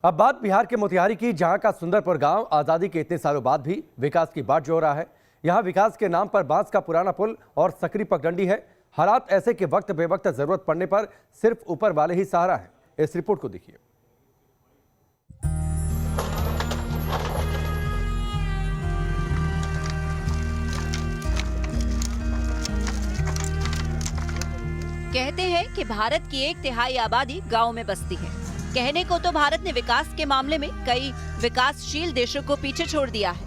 अब बात बिहार के मोतिहारी की, जहां का सुंदरपुर गांव आजादी के इतने सालों बाद भी विकास की बाट जोड़ रहा है। यहां विकास के नाम पर बांस का पुराना पुल और सकरी पगडंडी है। हालात ऐसे कि वक्त बेवक्त जरूरत पड़ने पर सिर्फ ऊपर वाले ही सहारा है। इस रिपोर्ट को देखिए। कहते हैं कि भारत की 1/3 आबादी गांव में बसती है। कहने को तो भारत ने विकास के मामले में कई विकासशील देशों को पीछे छोड़ दिया है,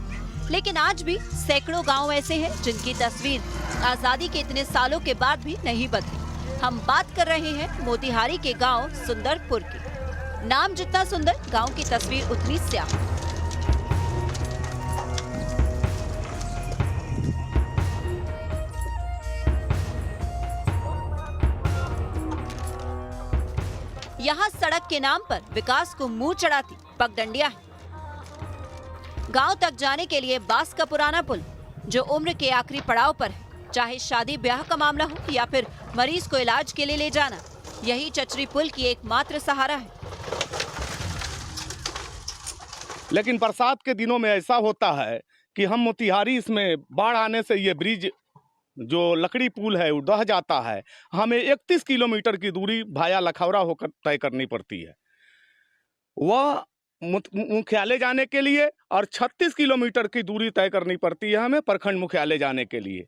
लेकिन आज भी सैकड़ों गांव ऐसे हैं जिनकी तस्वीर आजादी के इतने सालों के बाद भी नहीं बदली। हम बात कर रहे हैं मोतिहारी के गांव सुंदरपुर की। नाम जितना सुंदर, गांव की तस्वीर उतनी स्याह। यहाँ सड़क के नाम पर विकास को मुंह चढ़ाती पगडंडियां हैं। गांव तक जाने के लिए बांस का पुराना पुल, जो उम्र के आखिरी पड़ाव पर है। चाहे शादी ब्याह का मामला हो या फिर मरीज को इलाज के लिए ले जाना, यही चचरी पुल की एकमात्र सहारा है। लेकिन बरसात के दिनों में ऐसा होता है कि हम मोतिहारी इसमें बाढ़ आने से ये ब्रिज जो लकड़ी पुल है वो ढह जाता है। हमें 31 किलोमीटर की दूरी भाया लखौरा होकर तय करनी पड़ती है, वह मुख्यालय जाने के लिए, और 36 किलोमीटर की दूरी तय करनी पड़ती है हमें प्रखंड मुख्यालय जाने के लिए।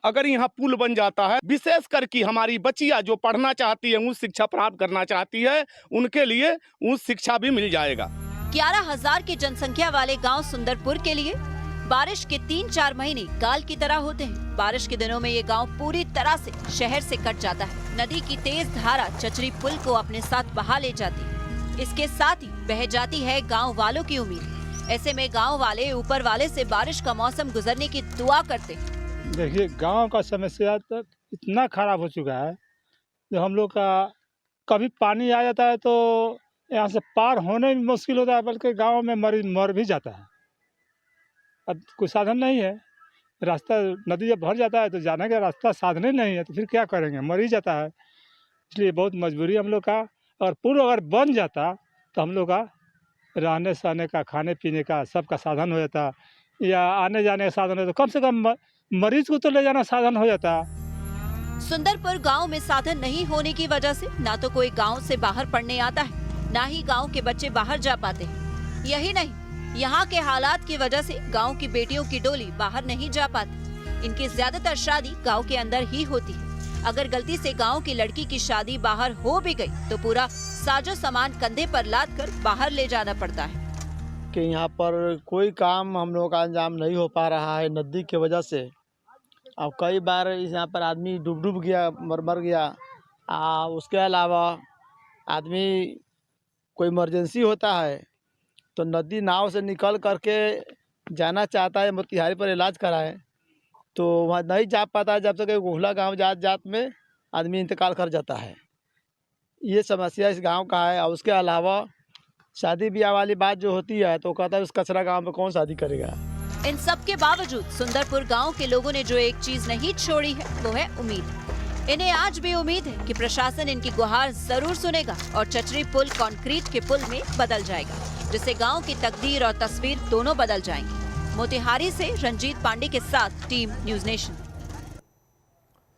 अगर यहाँ पुल बन जाता है, विशेष करके हमारी बच्चियाँ जो पढ़ना चाहती है, उच्च शिक्षा प्राप्त करना चाहती है, उनके लिए उच्च शिक्षा भी मिल जाएगा। 11,000 की जनसंख्या वाले गाँव सुंदरपुर के लिए बारिश के 3-4 महीने काल की तरह होते हैं। बारिश के दिनों में ये गांव पूरी तरह से शहर से कट जाता है। नदी की तेज धारा चचरी पुल को अपने साथ बहा ले जाती है। इसके साथ ही बह जाती है गांव वालों की उम्मीद। ऐसे में गांव वाले ऊपर वाले से बारिश का मौसम गुजरने की दुआ करते हैं। देखिए, गाँव का समस्या तक इतना खराब हो चुका है, जो हम लोग का कभी पानी आ जाता है तो यहाँ से पार होने में मुश्किल होता है, बल्कि गाँव में मरीज मर भी जाता है। अब कोई साधन नहीं है, रास्ता नदी जब भर जाता है तो जाने का रास्ता साधन ही नहीं है, तो फिर क्या करेंगे, मर ही जाता है। इसलिए बहुत मजबूरी हम लोग का। और पुल अगर बन जाता तो हम लोग का रहने सहने का, खाने पीने का, सबका साधन हो जाता, या आने जाने का साधन हो, तो कम से कम मरीज को तो ले जाना साधन हो जाता। सुंदरपुर गांव में साधन नहीं होने की वजह से ना तो कोई गांव से बाहर पढ़ने आता है, ना ही गांव के बच्चे बाहर जा पाते हैं। यही नहीं, यहाँ के हालात की वजह से गांव की बेटियों की डोली बाहर नहीं जा पाती। इनकी ज्यादातर शादी गांव के अंदर ही होती है। अगर गलती से गांव की लड़की की शादी बाहर हो भी गई तो पूरा साजो सामान कंधे पर लाद कर बाहर ले जाना पड़ता है। कि यहाँ पर कोई काम हम लोगों का अंजाम नहीं हो पा रहा है नदी की वजह से। और कई बार यहाँ पर आदमी डूब गया, मर गया। उसके अलावा आदमी कोई इमरजेंसी होता है तो नदी नाव से निकल करके जाना चाहता है मोतिहारी पर इलाज कराए, तो वहाँ नहीं जा पाता जब तक गोहला गांव जात में आदमी इंतकाल कर जाता है। ये समस्या इस गांव का है। और उसके अलावा शादी ब्याह वाली बात जो होती है तो कहता है उस कचरा गांव में कौन शादी करेगा। इन सब के बावजूद सुंदरपुर गांव के लोगों ने जो एक चीज नहीं छोड़ी है वो है उम्मीद। इन्हें आज भी उम्मीद है कि प्रशासन इनकी गुहार जरूर सुनेगा और चचरी पुल कंक्रीट के पुल में बदल जाएगा, जिससे गांव की तकदीर और तस्वीर दोनों बदल जाएंगी। मोतिहारी से रंजीत पांडे के साथ टीम न्यूज़ नेशन।